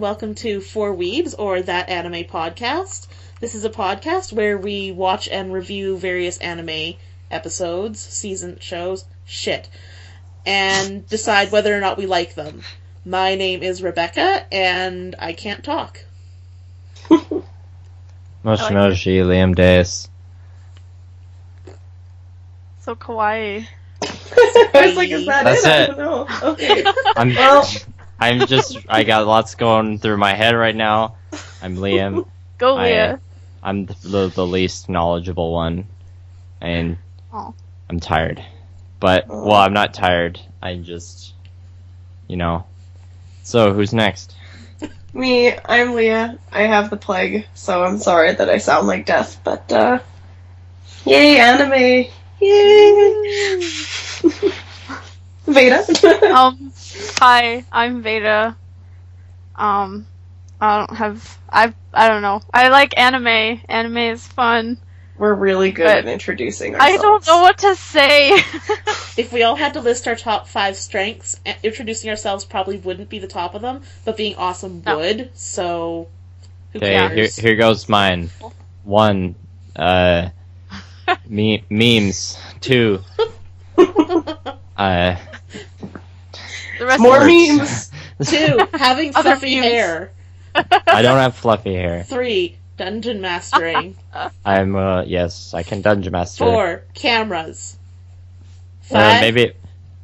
welcome to Four Weebs, or That Anime Podcast. This is a podcast where we watch and review various anime episodes, season shows, and decide whether or not we like them. My name is Rebecca, and I can't talk. Moshi Liam Days. So kawaii. I was like, is that That's it? I it. don't know. Okay. I got lots going through my head right now. I'm Liam. Go, Leah. I'm the least knowledgeable one. And I'm tired. But, well, I'm not tired. I'm just, So, who's next? Me, I'm Leah. I have the plague, so I'm sorry that I sound like death, but, yay, anime! Yay! Veda? Hi, I'm Veda. I don't know. I like anime. Anime is fun. We're really good But at introducing ourselves. I don't know what to say. If we all had to list our top 5 strengths, introducing ourselves probably wouldn't be the top of them, but being awesome would, so who cares? Here goes mine. 1, memes. 2, The rest More of memes! 2, having Other fluffy memes. hair. I don't have fluffy hair. 3, dungeon mastering. I'm, yes, I can dungeon master. 4, cameras. 5, Maybe,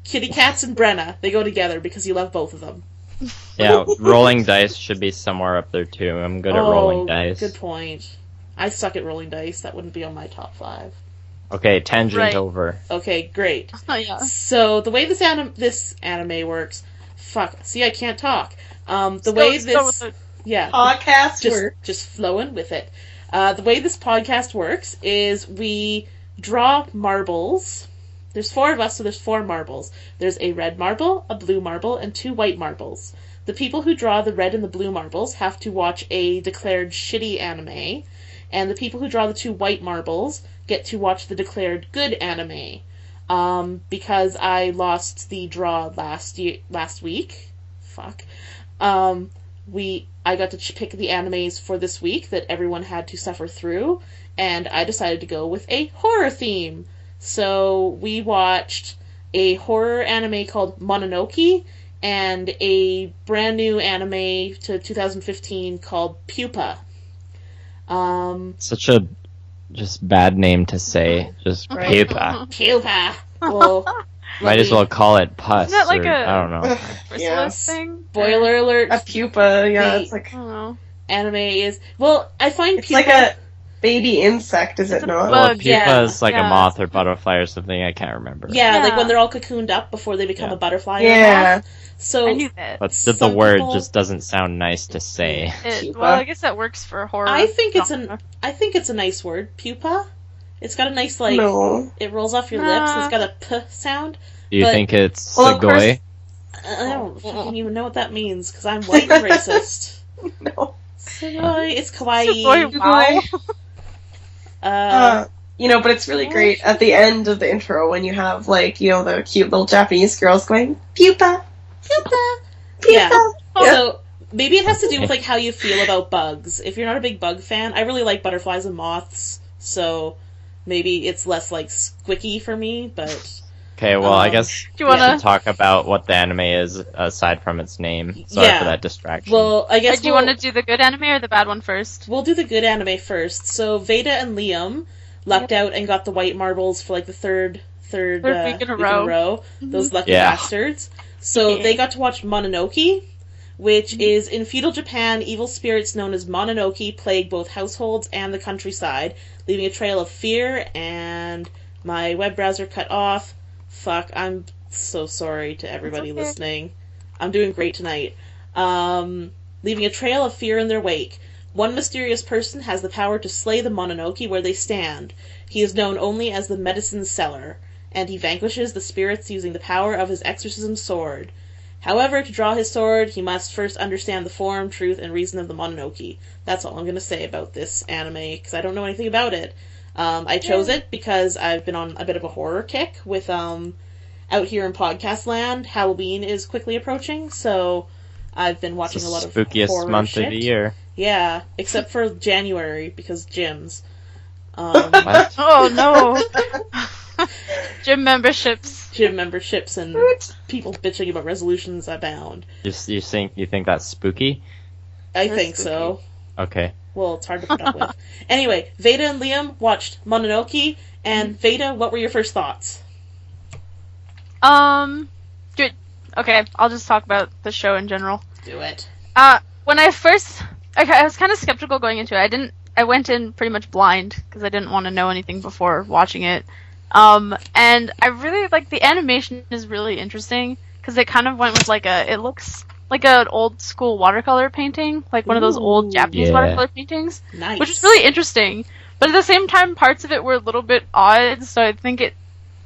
kitty cats and Brenna. They go together because you love both of them. yeah, rolling dice should be somewhere up there too. I'm good at rolling dice. Good point. I suck at rolling dice. That wouldn't be on my top 5. Okay, tangent Right. over. Okay, great. yeah. So the way this anime works, see, I can't talk. The way this Podcast work. just flowing with it. The way this podcast works is we draw marbles. There's 4 of us, so there's 4 marbles. There's a red marble, a blue marble, and 2 white marbles. The people who draw the red and the blue marbles have to watch a declared shitty anime, and the people who draw the 2 white marbles get to watch the declared good anime. Because I lost the draw last week. I got to pick the animes for this week that everyone had to suffer through, and I decided to go with a horror theme. So we watched a horror anime called Mononoke and a brand new anime to 2015 called Pupa. Such a just bad name to say. Just Right. Pupa. Pupa. Well, Might as well call it pus. Isn't that like or, a- I don't know. Chrysalis Yeah. thing? Spoiler alert. A pupa, yeah, Wait. it's like... I don't know. Anime is... Well, I find It's Pupa... like a baby insect, is it not? Well, bug, Pupa yeah. is like Yeah. a moth or butterfly or something. I can't remember. Yeah, like Yeah. when they're all cocooned up before they become Yeah. a butterfly. Yeah. Or a moth. So I knew that. But the Some word people- just doesn't sound nice to say. Pupa. Well, I guess that works for horror. I think it's genre. I think it's a nice word, pupa. It's got a nice No. it rolls off your lips. It's got a p sound. Do you But- think it's Well, of course- Sugoi? I don't fucking even know what that means because I'm white and racist. No. Sugoi, it's kawaii. Boy, wow. But it's really great at the end of the intro when you have, the cute little Japanese girls going, pupa, Pupa. pupa. Yeah. Yeah. So maybe it has to do with how you feel about bugs. If you're not a big bug fan, I really like butterflies and moths, so maybe it's less squicky for me. But Okay, well, I guess Do you we wanna? should talk about what the anime is aside from its name. Sorry Yeah. for that distraction. well, I guess Do you want to do the good anime or the bad one first? We'll do the good anime first. So Veda and Liam lucked out and got the white marbles for the third week in a row. Those lucky Yeah. bastards. So Yeah. they got to watch Mononoke, which is in feudal Japan, evil spirits known as Mononoke plague both households and the countryside, leaving a trail of fear. And my web browser cut off. Fuck, I'm so sorry to everybody okay. listening. I'm doing great tonight. Leaving a trail of fear in their wake. One mysterious person has the power to slay the Mononoke where they stand. He is known only as the medicine seller, and he vanquishes the spirits using the power of his exorcism sword. However, to draw his sword, he must first understand the form, truth, and reason of the Mononoke. That's all I'm going to say about this anime, because I don't know anything about it. I chose it because I've been on a bit of a horror kick with, out here in podcast land, Halloween is quickly approaching, so I've been watching a lot of spookiest month shit. of the year. Yeah, except for January because gyms. What? Oh no. Gym memberships. Gym memberships and people bitching about resolutions abound. You think that's spooky? I think so. Okay. Well, it's hard to put up with. Anyway, Veda and Liam watched Mononoke, and Veda, what were your first thoughts? Good. Okay, I'll just talk about the show in general. Do it. When I first, I was kind of skeptical going into it. I went in pretty much blind because I didn't want to know anything before watching it. And I really like the animation is really interesting because it kind of went with it looks like an old school watercolor painting, like one of those old Japanese watercolor paintings, nice. Which is really interesting. But at the same time, parts of it were a little bit odd, so I think it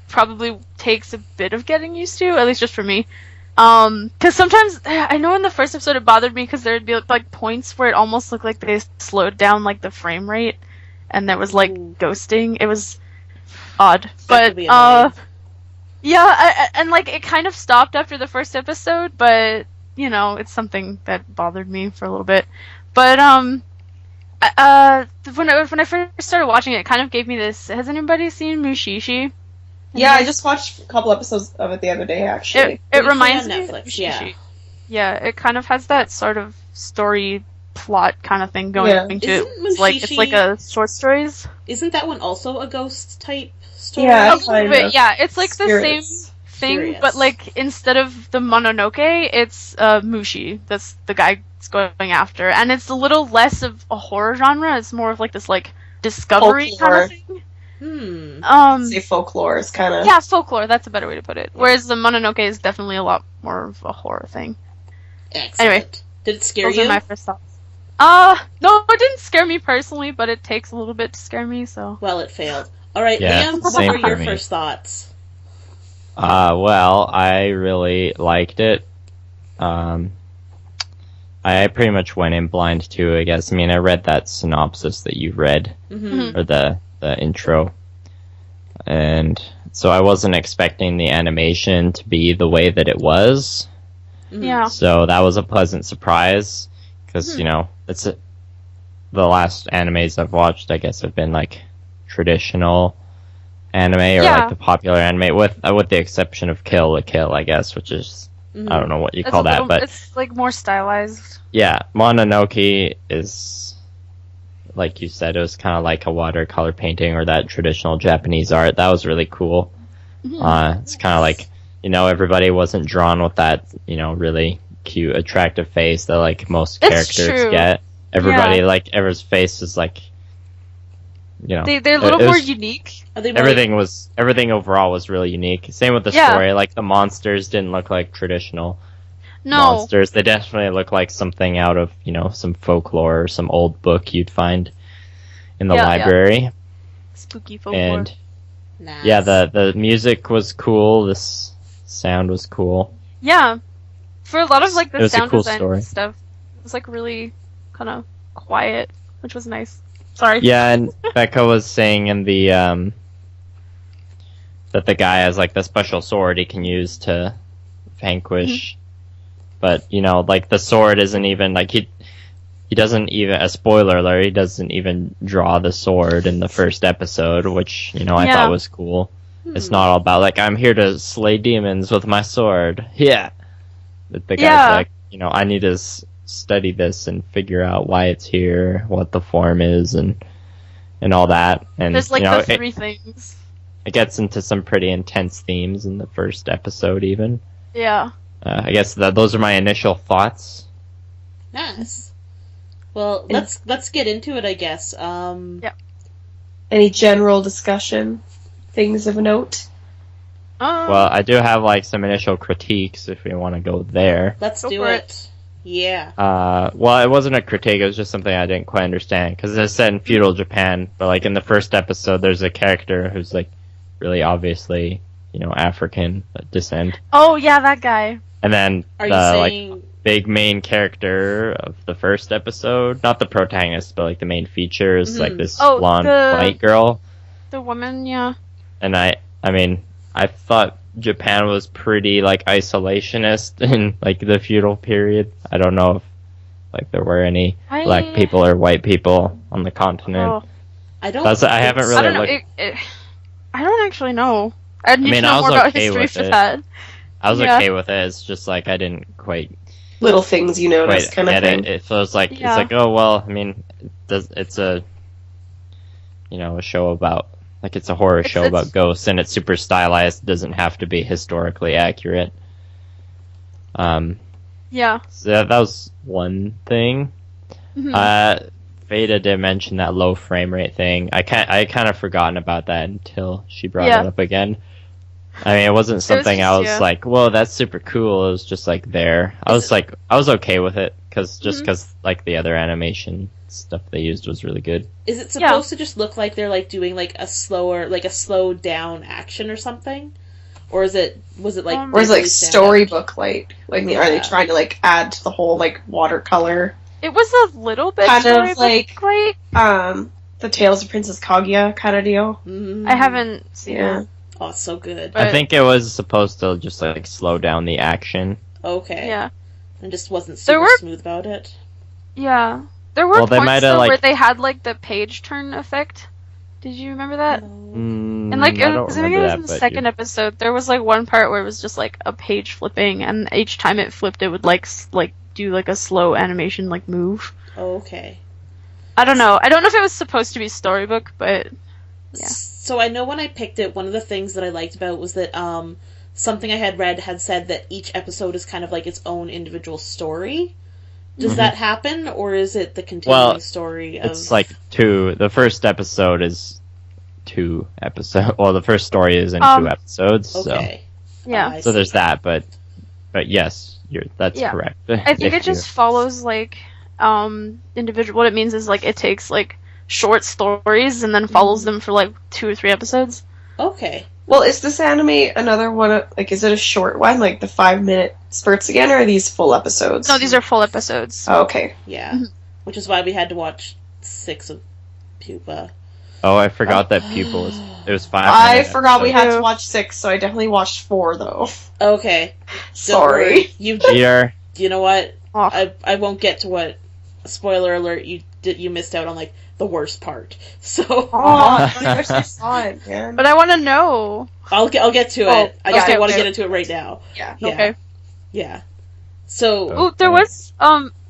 probably takes a bit of getting used to, at least just for me. Because sometimes, I know in the first episode it bothered me because there would be like points where it almost looked like they slowed down like the frame rate, and there was like ghosting. It was odd, but yeah, and like it kind of stopped after the first episode, but you know, it's something that bothered me for a little bit. But when I first started watching it, it kind of gave me this. Has anybody seen Mushishi? Yeah, I just watched a couple episodes of it the other day, actually. It reminds me on Netflix, yeah. Yeah, it kind of has that sort of story plot kind of thing going into it. It's like a short stories. Isn't that one also a ghost type story? Yeah, a little bit. Yeah, it's like the same thing, Serious. but like instead of the Mononoke, it's Mushi. That's the guy it's going after, and it's a little less of a horror genre. It's more of like this like discovery folklore. kind of thing. Say folklore is kind of... Yeah, folklore, that's a better way to put it. Whereas the Mononoke is definitely a lot more of a horror thing. Excellent. Anyway. Did it scare those you? Are my first thoughts. No, it didn't scare me personally, but it takes a little bit to scare me, so... Well, it failed. Alright, Yeah, Liam, what were your first thoughts? Well, I really liked it. I pretty much went in blind too, I guess. I mean, I read that synopsis that you read, or the intro, and so I wasn't expecting the animation to be the way that it was. Yeah. So that was a pleasant surprise, because you know, the last animes I've watched, I guess, have been like traditional anime or like the popular anime, with the exception of Kill la Kill, I guess, which is I don't know what you call that, but it's like more stylized. Yeah, Mononoke is, like you said, it was kind of like a watercolor painting or that traditional Japanese art. That was really cool. It's kind of like, you know, everybody wasn't drawn with that, you know, really cute, attractive face that like most characters get. Everybody, like, everyone's face is like, you know, they're a little more unique. Everything overall was really unique. Same with the story. Like the monsters didn't look like traditional monsters. They definitely look like something out of, you know, some folklore or some old book you'd find in the library. Spooky folklore. And nice. Yeah, the music was cool. This sound was cool. Yeah, for a lot of like the sound cool design stuff, it was like really kind of quiet, which was nice. Sorry. Yeah, and Becca was saying in the that the guy has like the special sword he can use to vanquish, but you know, like the sword isn't even like he doesn't even, a spoiler alert, he doesn't even draw the sword in the first episode, which, you know, I thought was cool. It's not all about like, I'm here to slay demons with my sword. Yeah. But the guy's like, you know, I need to study this and figure out why it's here, what the form is, and all that. And there's like, you know, the three things. It gets into some pretty intense themes in the first episode, even. Yeah. I guess those are my initial thoughts. Nice. Well, let's get into it, I guess. Any general discussion? Things of note? Well, I do have like some initial critiques if we want to go there. Let's do it. Yeah. Well, it wasn't a critique, it was just something I didn't quite understand, because it's set in feudal Japan, but like in the first episode there's a character who's like really obviously, you know, African descent. Oh yeah, that guy. And then Are you saying... like big main character of the first episode, not the protagonist, but like the main feature is like this blonde white girl. The woman, yeah. And I mean, I thought Japan was pretty like isolationist in like the feudal period. I don't know if like there were any black people or white people on the continent. Oh. I don't. I haven't really I don't know. looked. I don't actually know. I need to know I was more about okay history with for it. that. I was Yeah. okay with it. It's just like I didn't quite Little things you notice, kind of get thing. it. It feels like Yeah. it's like, oh well. I mean, it's a a show about like it's a horror show it's- about ghosts, and it's super stylized. It doesn't have to be historically accurate. Yeah. So that was one thing. Mhm. Veda did mention that low frame rate thing. I kind of forgotten about that until she brought Yeah. it up again. I mean, it wasn't something I was yeah. like, "Whoa, that's super cool." It was just like there. I was okay with it because like the other animation stuff they used was really good. Is it supposed to just look like they're like doing like a slowed down action or something, or was it like Or is it like visually stand out? storybook like? Like, are they Yeah. trying to like add to the whole like watercolor? It was a little bit Kind of storybook like- like. The Tales of Princess Kaguya kind of deal. Mm. I haven't seen Yeah. that. Oh, it's so good. But- I think it was supposed to just like slow down the action. Okay. Yeah. And just wasn't There super were- smooth about it. Yeah. There were Well, they points mighta, though like- where they had like the page turn effect. Did you remember that? And like I it don't was, I think it remember was that, in the but second episode. There was like one part where it was just like a page flipping, and each time it flipped, it would like do like a slow animation like move. Okay. I don't know. I don't know if it was supposed to be storybook, but yeah. So I know when I picked it, one of the things that I liked about it was that something I had read had said that each episode is kind of like its own individual story. Does that happen, or is it the continuing story of... It's like two. The first episode is 2 episodes. Well, the first story is in 2 episodes. Okay. Yeah. I So see. there's that, but yes, that's Yeah. correct. I think it just follows like individual. What it means is like it takes like short stories and then follows them for like 2 or 3 episodes. Okay. Well, is this anime another one? Like, is it a short one, like the 5-minute spurts again, or are these full episodes? No, these are full episodes. Oh, okay. Yeah. Which is why we had to watch 6 of Pupa. Oh, I forgot that Pupil was. It was 5 I minutes. forgot we had Yeah. to watch 6, so I definitely watched 4 though. Okay. Don't Sorry. worry. You know what? Oh. I won't get to what... Spoiler alert, you missed out on, like, the worst part. So... Oh, I wish I saw it, man. But I want to know. I'll get to Oh, it. I just okay, don't want to okay. get into it right now. Yeah. Yeah. Okay. Yeah. So... Oh. Ooh, there was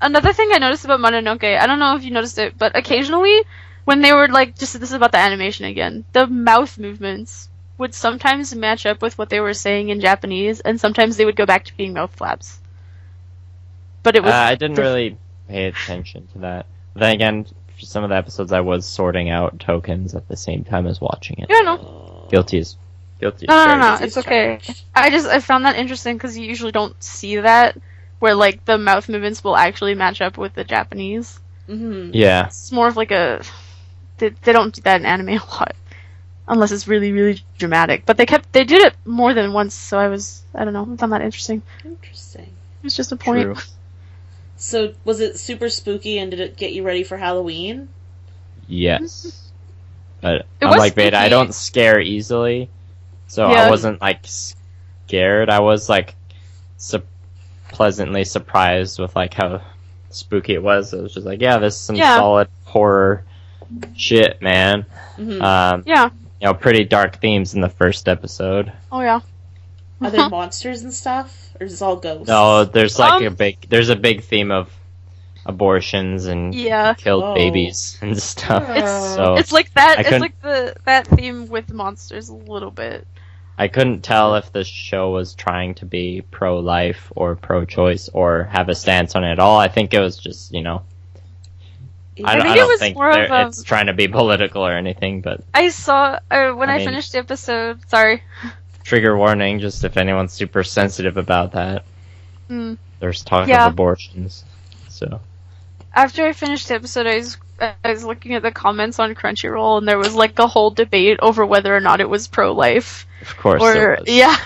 another thing I noticed about Mononoke. I don't know if you noticed it, but occasionally when they were like this is about the animation again, the mouth movements would sometimes match up with what they were saying in Japanese, and sometimes they would go back to being mouth flaps. But it was I didn't really pay attention to that. Then again, for some of the episodes, I was sorting out tokens at the same time as watching it. Yeah, no. Guilty as No, charged. it's okay. I found that interesting because you usually don't see that, where like the mouth movements will actually match up with the Japanese. Mm-hmm. Yeah. It's more of like a they don't do that in anime a lot, unless it's really really dramatic. But they did it more than once, so I don't know, I found that interesting. Interesting. It was just a point. True. So, was it super spooky, and did it get you ready for Halloween? Yes. But It was unlike Beta, I spooky. don't scare easily. So Yeah. I wasn't like scared. I was like pleasantly surprised with like how spooky it was. It was just like, yeah, this is some Yeah. solid horror shit, man. Mm-hmm. Yeah. Pretty dark themes in the first episode. Oh yeah. Are there monsters and stuff, or is this all ghosts? No, there's like Um, there's a big theme of abortions and Yeah. killed Oh. babies and stuff. It's So it's like that. I It's couldn't- like that theme with monsters a little bit. I couldn't tell if the show was trying to be pro-life or pro-choice or have a stance on it at all. I think it was just, I think I it don't was think more of a- it's trying to be political or anything, but I saw when I I mean- finished the episode. Sorry. trigger warning, just if anyone's super sensitive about that. Mm. There's talk Yeah. of abortions, so... After I finished the episode, I was looking at the comments on Crunchyroll, and there was like a whole debate over whether or not it was pro-life. Of course Or there was. yeah.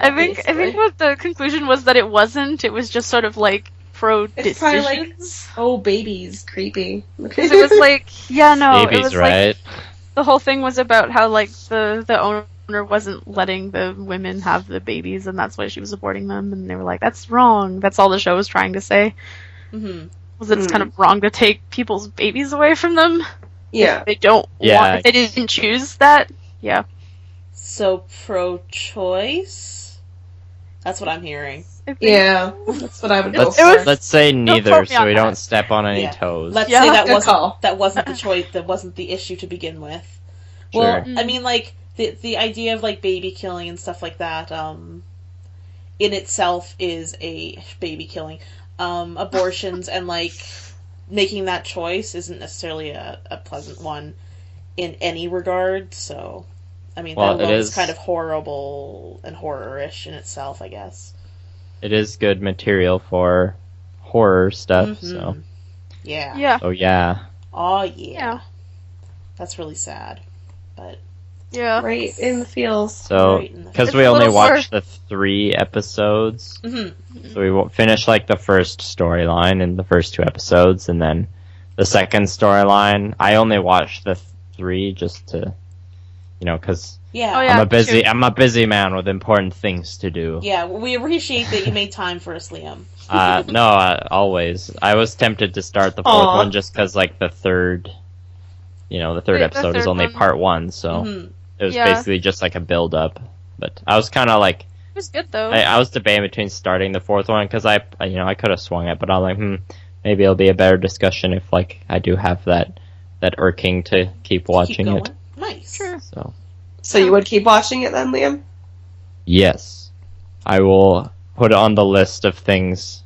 I basically. think what the conclusion was that it wasn't. It was just sort of like pro It's probably like- decisions. Oh, babies, creepy. It was like, yeah, no, it Babies, was right? like the whole thing was about how like the wasn't letting the women have the babies, and that's why she was aborting them. And they were like, "That's wrong." That's all the show was trying to say. Mm-hmm. Was that it's kind of wrong to take people's babies away from them. Yeah. If they don't want. If they didn't choose that. Yeah. So pro-choice. That's what I'm hearing. Yeah, that's what I would go for. Let's say neither, quote me so on we that. don't step on any toes. Let's Yeah, say that good call. wasn't the choice. That wasn't the issue to begin with. Sure. Well, I mean, like the idea of like baby killing and stuff like that, in itself is a baby killing. Abortions and like making that choice isn't necessarily a pleasant one in any regard. So, I mean, that alone is kind of horrible and horror-ish in itself, I guess. It is good material for horror stuff, so. Yeah. Yeah. Oh, yeah. Oh, yeah. That's really sad. But. Yeah. Right in the feels. So, because we only watched the 3 episodes, so we finished like the first storyline in the first 2 episodes, and then the second storyline, I only watched the 3 just to, you know, because I'm a busy man with important things to do. Yeah, we appreciate that you made time for us, Liam. No, always. I was tempted to start the 4th one just because, like, the third episode is only part 1, so it was basically just like a build-up. But I was kind of like... It was good, though. I was debating between starting the 4th one, because I could have swung it, but I'm like, maybe it'll be a better discussion if, like, I do have that irking to keep watching it. Nice. Sure. So you would keep watching it then, Liam? Yes. I will put it on the list of things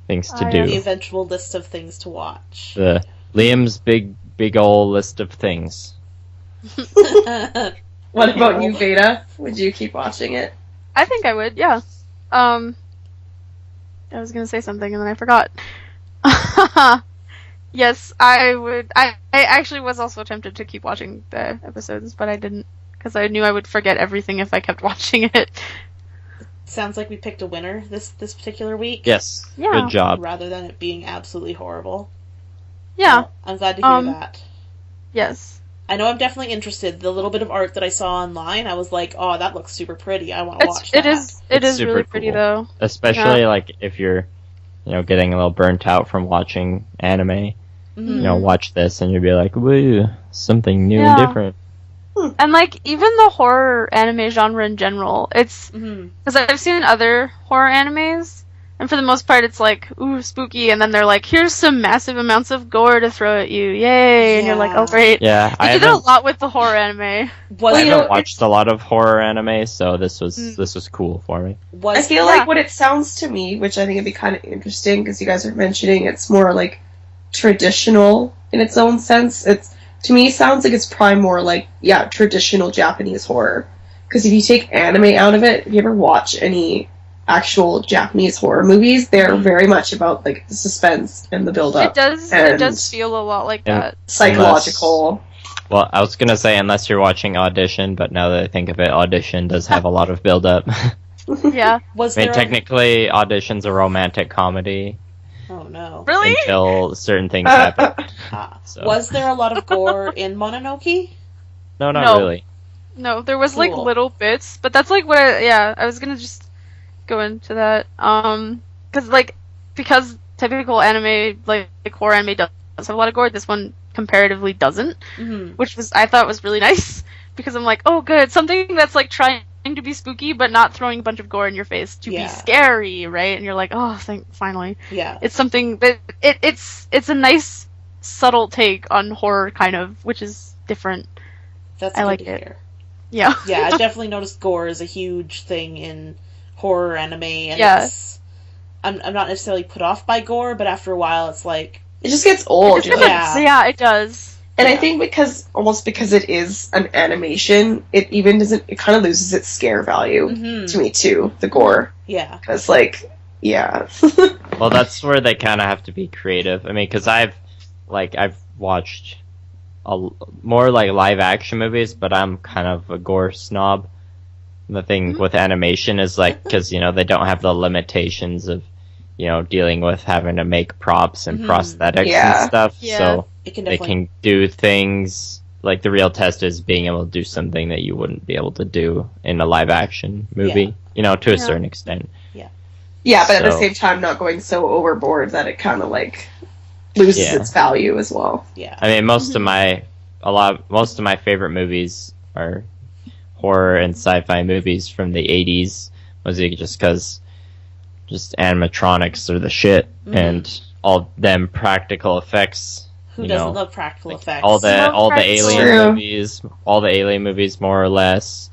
to do. The eventual list of things to watch. The Liam's big ol' list of things. What about you, Veda? Would you keep watching it? I think I would, yeah. I was gonna say something and then I forgot. Yes, I would. I actually was also tempted to keep watching the episodes, but I didn't, because I knew I would forget everything if I kept watching it. Sounds like we picked a winner this particular week. Yes. Yeah. Good job. Rather than it being absolutely horrible. Yeah. So, I'm glad to hear that. Yes. I know I'm definitely interested. The little bit of art that I saw online, I was like, oh, that looks super pretty. I want to watch that. It is super really pretty, cool. though. Especially, like, if you're, getting a little burnt out from watching anime. Watch this and you'll be like, woo, something new and different. And, like, even the horror anime genre in general, it's... Because I've seen other horror animes, and for the most part it's like, ooh, spooky, and then they're like, here's some massive amounts of gore to throw at you, yay! And you're like, oh, great. Yeah, I did a lot with the horror anime. I haven't watched a lot of horror anime, so this was cool for me. I feel like what it sounds to me, which I think would be kind of interesting, because you guys are mentioning it's more, like, traditional in its own sense. To me, sounds like it's probably more like, traditional Japanese horror. Because if you take anime out of it, if you ever watch any actual Japanese horror movies, they're very much about, like, the suspense and the build-up. It does feel a lot like that. Psychological. Well, I was gonna say, unless you're watching Audition, but now that I think of it, Audition does have a lot of build-up. Yeah. Technically, Audition's a romantic comedy. Oh no. Really? Until certain things happen. So. Was there a lot of gore in Mononoke? No, not really. No, there was like little bits, but that's like what I was gonna just go into that. Because typical anime, like horror anime does have a lot of gore, this one comparatively doesn't, which I thought was really nice, because I'm like, oh good, something that's like trying to be spooky but not throwing a bunch of gore in your face to be scary, right? And you're like, oh, finally. Yeah. It's something that it's a nice subtle take on horror, kind of, which is different. That's I good like to it. hear. Yeah. Yeah, I definitely noticed gore is a huge thing in horror anime, and I'm not necessarily put off by gore, but after a while it's like it just gets old. Yeah, it does. And I think because it is an animation, it kind of loses its scare value to me too, the gore. Yeah. Because well, that's where they kind of have to be creative. I mean, because I've watched more like live action movies, but I'm kind of a gore snob. The thing with animation is like, because they don't have the limitations of dealing with having to make props and prosthetics and stuff. Yeah. So they can do things like the real test is being able to do something that you wouldn't be able to do in a live action movie, to a certain extent. Yeah, but at the So- same time, not going so overboard that it kind of like loses its value as well. Yeah. I mean, most of my favorite movies are horror and sci-fi movies from the 80s, mostly just because just animatronics are the shit, and all them practical effects. Who doesn't love practical effects? All the True. alien movies, more or less.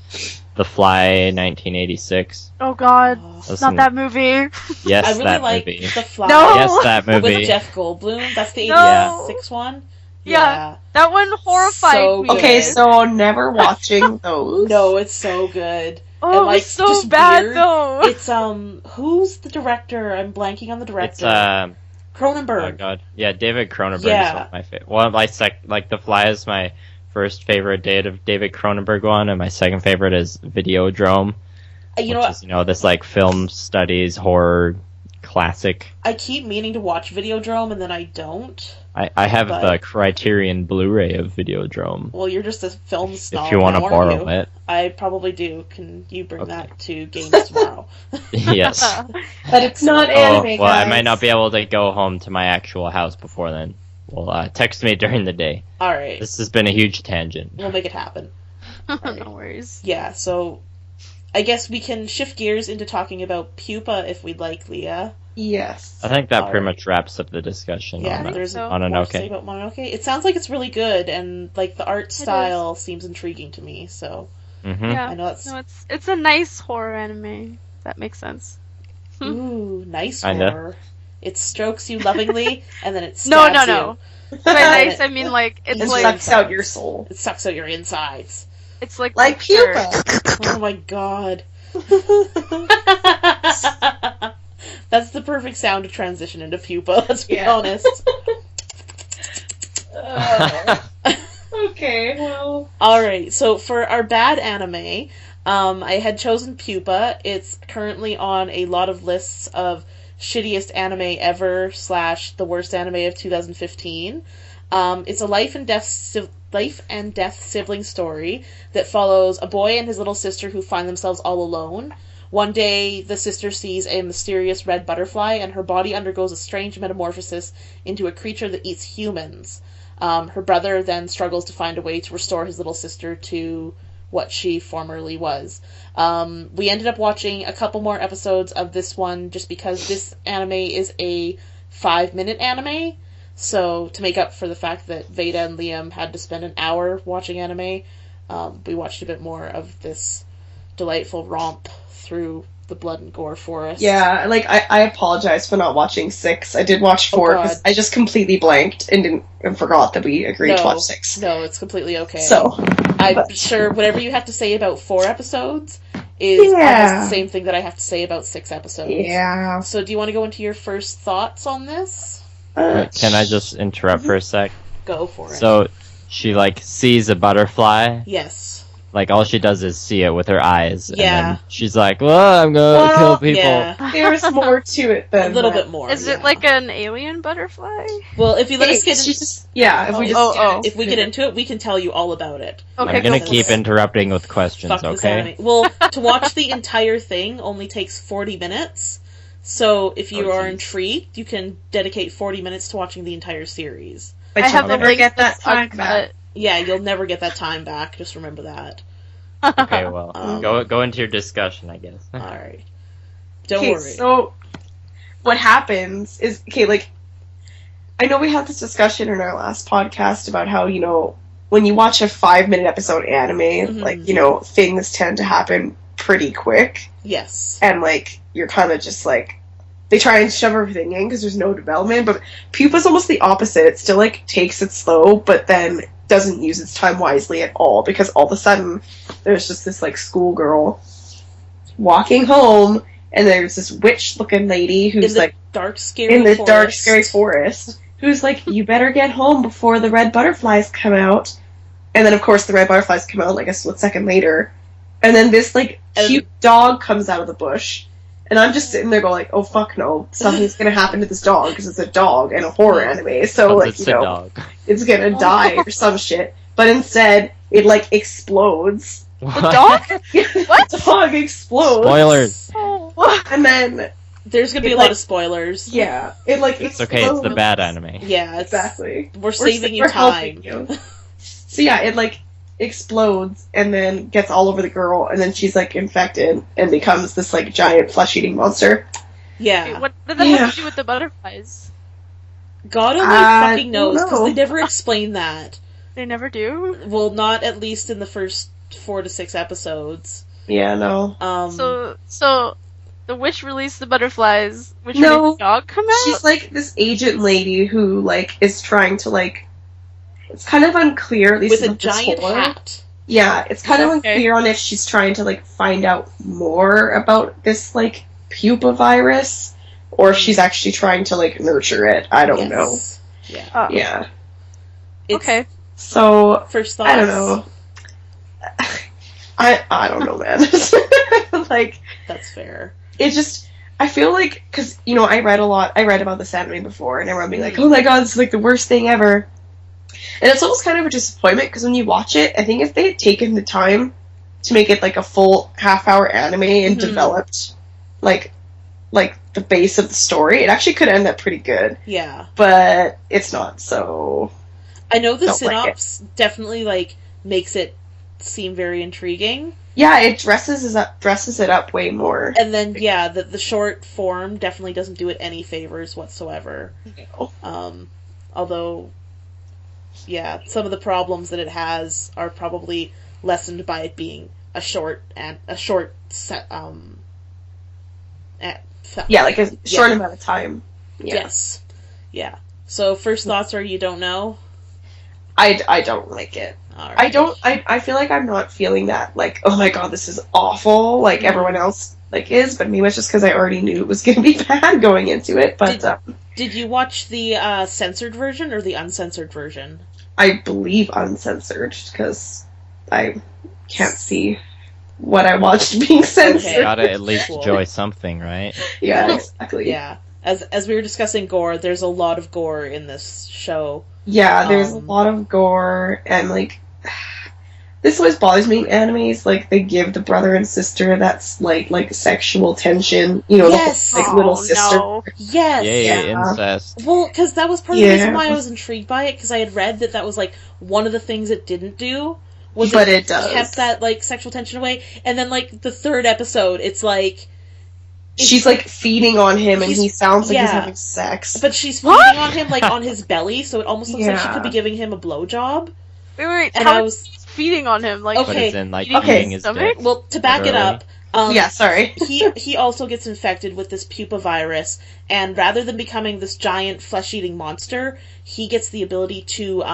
The Fly, 1986. Oh god, Listen, not that movie. Yes, I really that like movie. The Fly. No! Yes, that movie. With Jeff Goldblum. That's the No! 86 one? Yeah. That one horrified So me. good. Okay, so never watching those. No, it's so good. Oh, and, like, it's so just bad weird. though. It's, who's the director? I'm blanking on the director. It's Cronenberg. oh god, yeah, David Cronenberg Yeah. is one of my favorite. Well, like The Fly is my first favorite David Cronenberg one, and my second favorite is Videodrome. You know which what? is, this like film studies horror classic. I keep meaning to watch Videodrome and then I don't. I have But- the Criterion Blu-ray of Videodrome. Well, you're just a film snob. If you want to now, aren't borrow you? it, I probably do. Can you bring Okay. that to games tomorrow? yes. But it's not Oh, anime, well, I guys. might not be able to go home to my actual house before then. Well, text me during the day. Alright. This has been a huge tangent. We'll make it happen. No worries. Yeah, so I guess we can shift gears into talking about Pupa if we'd like, Leah. Yes. I think that Alright. pretty much wraps up the discussion Yeah, on there's so. more to say Mononoke. about Mononoke. It sounds like it's really good, and like the art style seems intriguing to me. So Mm-hmm. Yeah. I know that's No, it's a nice horror anime. That makes sense. ooh nice Kinda. horror. It strokes you lovingly, and then it No, stabs no. you. By nice, I mean like it's It It's like sucks out your soul. It sucks out your insides. it's like Like pure. Pupa. Oh my god. That's the perfect sound to transition into Pupa, let's be Yeah. honest. Okay, well. Alright, so for our bad anime, I had chosen Pupa. It's currently on a lot of lists of shittiest anime ever / the worst anime of 2015. It's a life and death sibling story that follows a boy and his little sister who find themselves all alone. One day, the sister sees a mysterious red butterfly, and her body undergoes a strange metamorphosis into a creature that eats humans. Her brother then struggles to find a way to restore his little sister to what she formerly was. We ended up watching a couple more episodes of this one just because this anime is a 5-minute anime. So, to make up for the fact that Veda and Liam had to spend an hour watching anime, we watched a bit more of this delightful romp through the blood and gore forest. Yeah, like, I apologize for not watching 6. I did watch 4 because God. I just completely blanked and forgot that we agreed to watch 6. No, it's completely okay. So, I'm sure whatever you have to say about 4 episodes is almost the same thing that I have to say about 6 episodes. yeah. So do you want to go into your first thoughts on this? Wait, can I just interrupt for a sec? Go for it. So she like sees a butterfly. Yes. Like all she does is see it with her eyes. Yeah. And then she's like, "Well, I'm gonna Well, kill people." Yeah. There's more to it A than little that. bit more. Is yeah. it like an alien butterfly? Well, if you let Hey, us get it's in, just- yeah, if we just Oh. if we get into it, we can tell you all about it. Okay, I'm gonna go for keep it. interrupting with questions, Fuck this okay? anime. Well, to watch the entire thing only takes 40 minutes. So if you Oh, are geez. intrigued, you can dedicate 40 minutes to watching the entire series. But I you'll have the never link get that that's time uncut. back. Yeah, you'll never get that time back. Just remember that. Okay, well, Um, go into your discussion, I guess. Alright. Don't Okay, worry. so what happens is, okay, like, I know we had this discussion in our last podcast about how, when you watch a 5-minute episode anime, Mhm. like, things tend to happen pretty quick, Yes. and, like, you're kind of just, like, they try and shove everything in because there's no development, but Pupa's almost the opposite. It still, like, takes it slow, but then doesn't use its time wisely at all, because all of a sudden, there's just this, like, schoolgirl walking home, and there's this witch-looking lady who's, In the like, dark, scary in the forest. dark, scary forest, who's like, you better get home before the red butterflies come out. And then, of course, the red butterflies come out, like, a split second later. And then this, like, And- cute dog comes out of the bush. And I'm just sitting there going, like, oh, fuck no. Something's gonna happen to this dog, because it's a dog and a horror anime. So, But like, it's a dog. it's gonna die or some shit. but instead it like explodes. What? The dog? What? The dog explodes. Spoilers. Oh. And then There's gonna be a lot of spoilers. yeah, it like It's explodes. okay, it's the bad anime. Yeah, it's, Exactly. we're saving you we're time. helping you. So yeah, it like explodes and then gets all over the girl, and then she's like infected and becomes this like giant flesh-eating monster. Yeah. What did that have to do with the butterflies? God only fucking knows, because no. they never explain that. They never do. Well, not at least in the first 4 to 6 episodes. Yeah, no. So the witch released the butterflies, which No. made the dog come out? She's like this agent lady who like is trying to like. It's kind of unclear, at least with a with this giant horror. hat. Yeah, it's kind of Okay. unclear on if she's trying to like find out more about this like pupa virus, or if she's actually trying to like nurture it. I don't know. Yes. Yeah. Oh, Yeah. It's, okay. So First thoughts. I don't know. I don't know, man. Like That's fair. it just. I feel like because I read about this anime before, and everyone being like, "Oh my god, this is like the worst thing ever." And it's almost kind of a disappointment because when you watch it, I think if they had taken the time to make it like a full half-hour anime and Mhm. developed like the base of the story, it actually could end up pretty good. Yeah. But it's not. So I know the Don't like it. synopsis definitely like makes it seem very intriguing. yeah, it dresses it up way more. And then yeah, the short form definitely doesn't do it any favors whatsoever. Although yeah, some of the problems that it has are probably lessened by it being a short set Yeah, like a short amount of time. Yeah. Yes. Yeah. So first thoughts are you don't know? I don't like it. All right. I don't. I feel like I'm not feeling that. Like, oh my god, this is awful. Like everyone else like is, but maybe it's just because I already knew it was going to be bad going into it. But Did you watch the censored version or the uncensored version? I believe uncensored because I can't see what I watched being censored. Okay. Gotta at least Cool. enjoy something, right? Yeah, Well, exactly. Yeah. As we were discussing gore, there's a lot of gore in this show. Yeah, there's a Um, lot of gore and like. This always bothers me in animes. Like they give the brother and sister that's like sexual tension. Yes! the whole, like little Oh, sister. no. Yes. Yay, Yeah. incest. Well, because that was part of the reason Yeah. why I was intrigued by it, because I had read that was like one of the things it didn't do. Was But it does. kept that like sexual tension away, and then like the third episode, it's like She's like feeding on him, and He's- he sounds like he's yeah. having sex. but she's feeding What? on him like on his belly, so it almost looks like she Yeah. could be giving him a blowjob. Wait. And How I is was he feeding on him? Like, Okay. But it's in like Okay. eating his Stomach? dick. well to back it Literally. up. Yeah, sorry. he also gets infected with this pupa virus, and rather than becoming this giant flesh-eating monster, he gets the ability to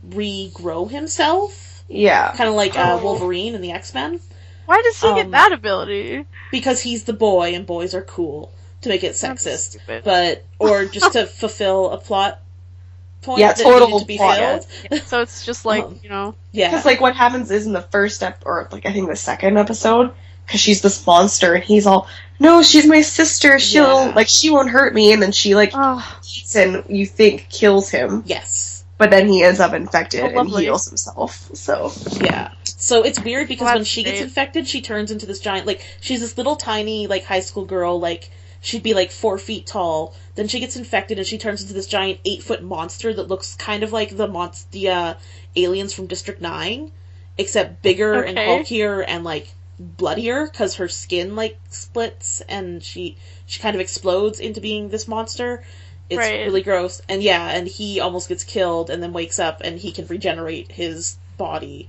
regrow himself, Yeah. kind of like Oh. Wolverine in the X-Men, why does he Um, get that ability? because he's the boy and boys are cool, to make it That's sexist, stupid. but or just to fulfill a plot point Yeah, that total needed to be plot. filled. So it's just like, Yeah. Because like what happens is in the first or like I think the second episode, because she's this monster, and he's all, no, she's my sister. She'll Yeah. she won't hurt me, and then she like oh, eats and you think kills him, Yes. but then he ends up infected Oh, and lovely. heals himself. So Yeah. So it's weird because Well, when that's she gets great. infected, she turns into this giant, like, she's this little tiny, like, high school girl, like, she'd be, like, 4 feet tall. Then she gets infected and she turns into this giant 8-foot monster that looks kind of like the aliens from District 9, except bigger and Okay. bulkier and, like, bloodier, because her skin, like, splits and she kind of explodes into being this monster. It's Right. really gross. And yeah, and he almost gets killed and then wakes up and he can regenerate his body.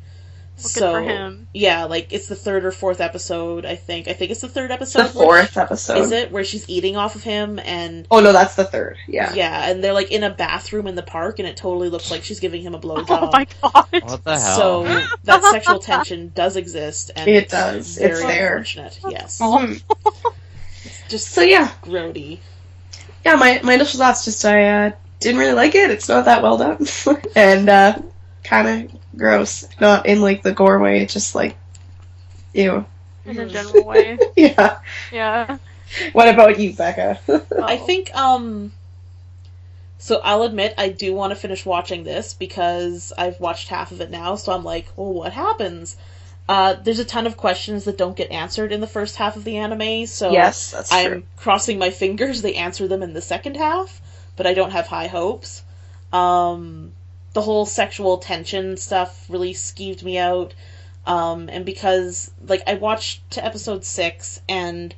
well, So good for him. yeah, like it's the 3rd or 4th episode, I think. I think it's the 3rd the episode. fourth episode. Is it where she's eating off of him and Oh no, that's the third. Yeah. and they're like in a bathroom in the park and it totally looks like she's giving him a blowjob. Oh my god. What the hell? So that sexual tension does exist and It it's does. very It's there. unfortunate. Yes. Mhm. Just So yeah, grody. yeah. My initial thoughts just I didn't really like it. It's not that well done, and kind of gross. Not in like the gore way. Just like, ew. In a general way. Yeah. Yeah. What about you, Becca? I think So I'll admit I do want to finish watching this because I've watched half of it now, so I'm like, well, what happens? There's a ton of questions that don't get answered in the first half of the anime, so Yes, that's I'm true. crossing my fingers they answer them in the second half, but I don't have high hopes. The whole sexual tension stuff really skeeved me out, and because, like, I watched to episode 6, and,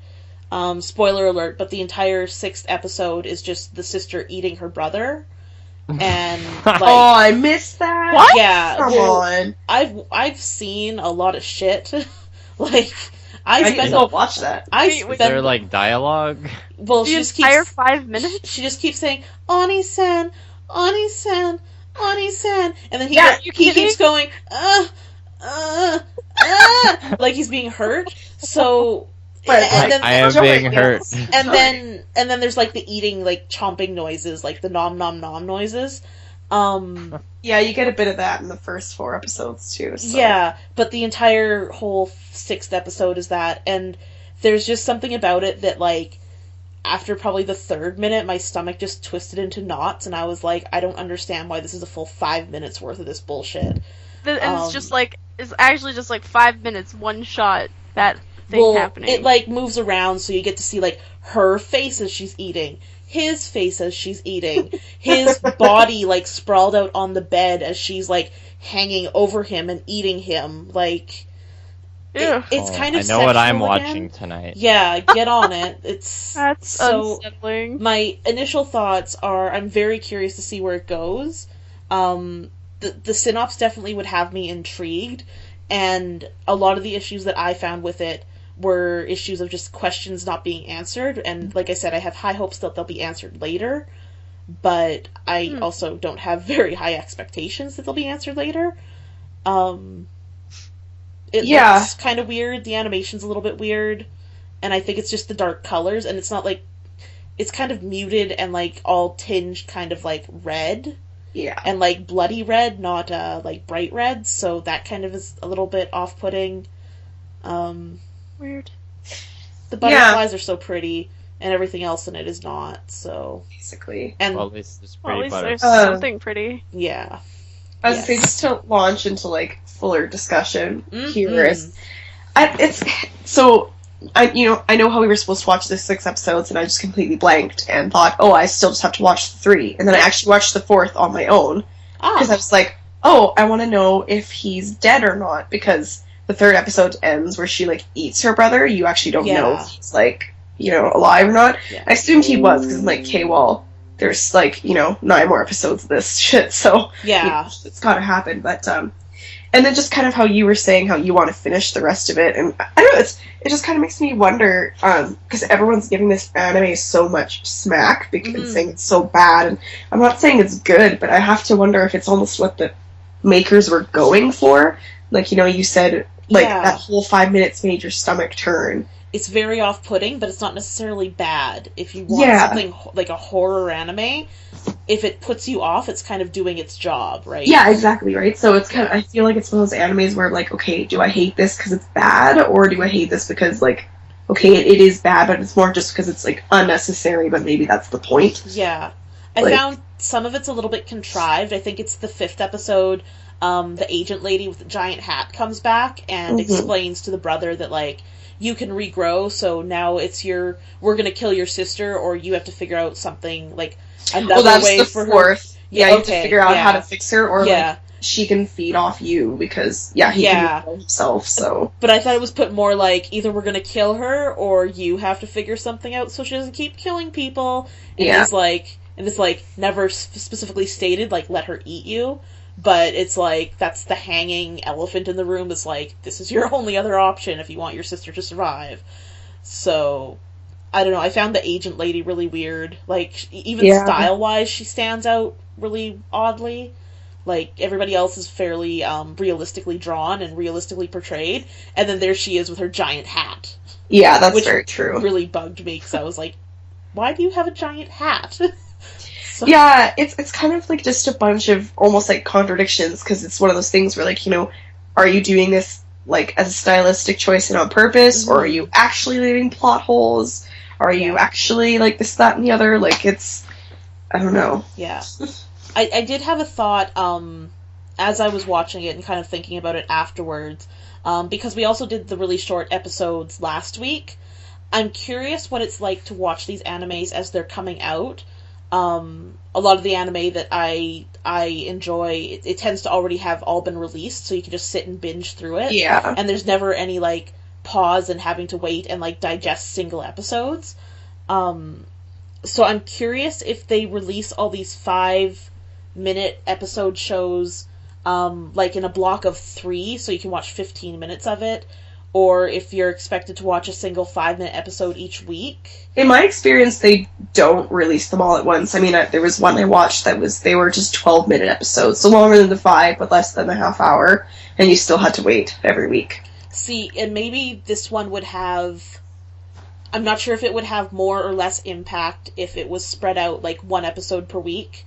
spoiler alert, but the entire 6th episode is just the sister eating her brother, and, like... Oh, I missed that. What? Yeah, Come well, on. I've seen a lot of shit. Like, I need to spent go watch that. Wait, Is there, like, dialogue? well, The she just entire keeps 5 minutes? she just keeps saying Oni-san, Oni-san, Oni-san, and then he Yeah, you he kidding? keeps going like he's being hurt. So But, and then I am being hurt. and then there's like the eating, like chomping noises, like the nom nom nom noises. Yeah, you get a bit of that in the first 4 episodes too. So. Yeah, but the entire whole 6th episode is that, and there's just something about it that, like, after probably the 3rd minute, my stomach just twisted into knots, and I was like, I don't understand why this is a full 5 minutes worth of this bullshit. And it's just like, it's actually just like 5 minutes, one shot, that thing Well, happening. it, like, moves around, so you get to see, like, her face as she's eating, his face as she's eating, his body, like, sprawled out on the bed as she's, like, hanging over him and eating him, like... Ew. It's kind of I know what I'm sexual again. watching tonight. Yeah, get on it. It's That's so... unsettling. My initial thoughts are I'm very curious to see where it goes. The synopsis definitely would have me intrigued, and a lot of the issues that I found with it were issues of just questions not being answered, and like I said, I have high hopes that they'll be answered later, but I also don't have very high expectations that they'll be answered later. It looks kind of weird, the animation's a little bit weird, and I think it's just the dark colors, and it's not like... It's kind of muted and, like, all tinged kind of, like, red. Yeah. And, like, bloody red, not, like, bright red, so that kind of is a little bit off-putting. Weird. The butterflies are so pretty, and everything else in it is not, so... Basically. And, Well, at least it's Well, at pretty least butter. there's something pretty. yeah. I was saying, just to launch into, like, fuller discussion Mm-hmm. here is... it's... So... I know how we were supposed to watch the 6 episodes, and I just completely blanked and thought, oh, I still just have to watch the 3. And then I actually watched the 4th on my own. Because I was like, oh, I want to know if he's dead or not. Because the 3rd episode ends where she, like, eats her brother. You actually don't know if he's, like, alive or not. Yeah. I assumed he was, because I'm like, okay, well, there's, like, 9 more episodes of this shit, so... Yeah. It's gotta happen, but, and then just kind of how you were saying how you want to finish the rest of it, and I don't know, it just kind of makes me wonder, because everyone's giving this anime so much smack, because saying it's so bad, and I'm not saying it's good, but I have to wonder if it's almost what the makers were going for. Like, you said, like, that whole 5 minutes made your stomach turn. It's very off-putting, but it's not necessarily bad. If you want something like a horror anime, if it puts you off, it's kind of doing its job, right? Yeah, exactly, right? So it's kind of, I feel like it's one of those animes where, like, okay, do I hate this because it's bad, or do I hate this because, like, okay, it is bad, but it's more just because it's, like, unnecessary, but maybe that's the point. Yeah. I found some of it's a little bit contrived. I think it's the 5th episode, the agent lady with the giant hat comes back and explains to the brother that, like, you can regrow, so now it's we're gonna kill your sister, or you have to figure out something, like, another way for her. 4th. Yeah, you have to figure out how to fix her, or, like, she can feed off you, because, he can regrow himself, so... But I thought it was put more like, either we're gonna kill her, or you have to figure something out so she doesn't keep killing people. And it's like, never specifically stated, like, let her eat you. But it's like, that's the hanging elephant in the room. It's like, this is your only other option if you want your sister to survive. So, I don't know, I found the agent lady really weird. Like, even style-wise, she stands out really oddly. Like, everybody else is fairly realistically drawn and realistically portrayed. And then there she is with her giant hat. Yeah, that's very true. Which really bugged me, because I was like, why do you have a giant hat? Yeah, it's kind of like just a bunch of almost like contradictions, because it's one of those things where, like, are you doing this like as a stylistic choice and on purpose, or are you actually leaving plot holes? Are you actually like this, that, and the other? Like, it's I don't know. Yeah. I did have a thought, as I was watching it and kind of thinking about it afterwards, because we also did the really short episodes last week. I'm curious what it's like to watch these animes as they're coming out. A lot of the anime that I enjoy, it tends to already have all been released, so you can just sit and binge through it. Yeah. And there's never any, like, pause and having to wait and, like, digest single episodes. So I'm curious if they release all these 5-minute episode shows, like in a block of 3, so you can watch 15 minutes of it, or if you're expected to watch a single 5-minute episode each week. In my experience, they don't release them all at once. I mean, there was one I watched they were just 12-minute episodes, so longer than the 5, but less than a half hour, and you still had to wait every week. See, and maybe this one would have... I'm not sure if it would have more or less impact if it was spread out, like, 1 episode per week.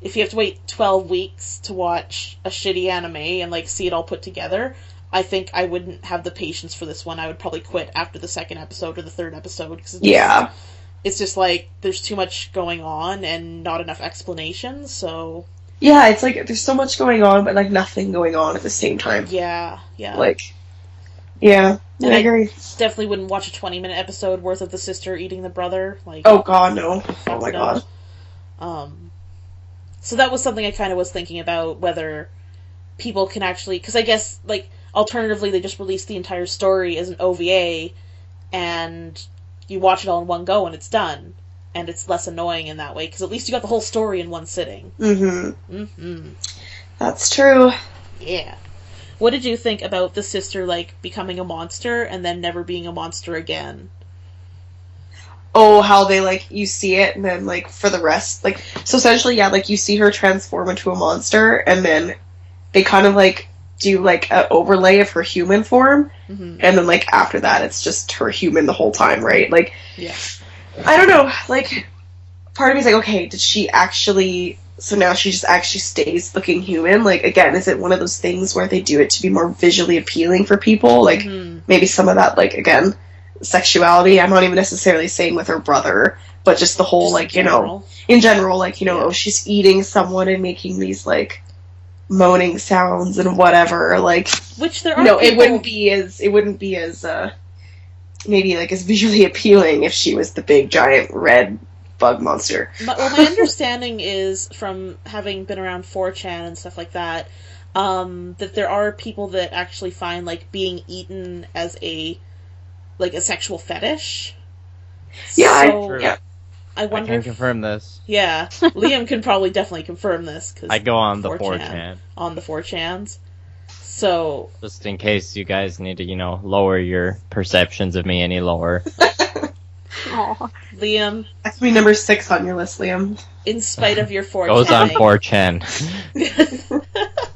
If you have to wait 12 weeks to watch a shitty anime and, like, see it all put together, I think I wouldn't have the patience for this one. I would probably quit after the 2nd episode or the 3rd episode. Cause it's just, like, there's too much going on and not enough explanation, so... Yeah, it's like, there's so much going on, but, like, nothing going on at the same time. Yeah. Like, yeah, and I agree. Definitely wouldn't watch a 20-minute episode worth of the sister eating the brother. Like, oh god, no. Oh my god. So that was something I kind of was thinking about, whether people can actually... Because I guess, like, alternatively, they just release the entire story as an OVA, and you watch it all in one go, and it's done. And it's less annoying in that way, because at least you got the whole story in one sitting. That's true. Yeah. What did you think about the sister, like, becoming a monster, and then never being a monster again? Oh, how they, like, you see it, and then, like, for the rest, like, so essentially, yeah, like, you see her transform into a monster, and then they kind of, like, do, like, an overlay of her human form, and then, like, after that, it's just her human the whole time, right? Like, yeah. I don't know, like, part of me is like, okay, did she actually... So now she just actually stays looking human? Like, again, is it one of those things where they do it to be more visually appealing for people? Like, maybe some of that, like, again, sexuality. I'm not even necessarily saying with her brother, but just the whole, just like, you know, in general, like, you know, oh, she's eating someone and making these, like, moaning sounds and whatever. Like, which there are people... it wouldn't be as, maybe, like, as visually appealing if she was the big, giant, red... bug monster. Well, my understanding is, from having been around 4chan and stuff like that, that there are people that actually find, like, being eaten as a sexual fetish. Yeah, so, I wonder. I can confirm this. Yeah, Liam can probably definitely confirm this. Cause I go on the 4chan. On the 4chans. So... Just in case you guys need to, you know, lower your perceptions of me any lower. Aww. Liam. That's me number 6 on your list, Liam. In spite of your 4chan. Goes on 4chan.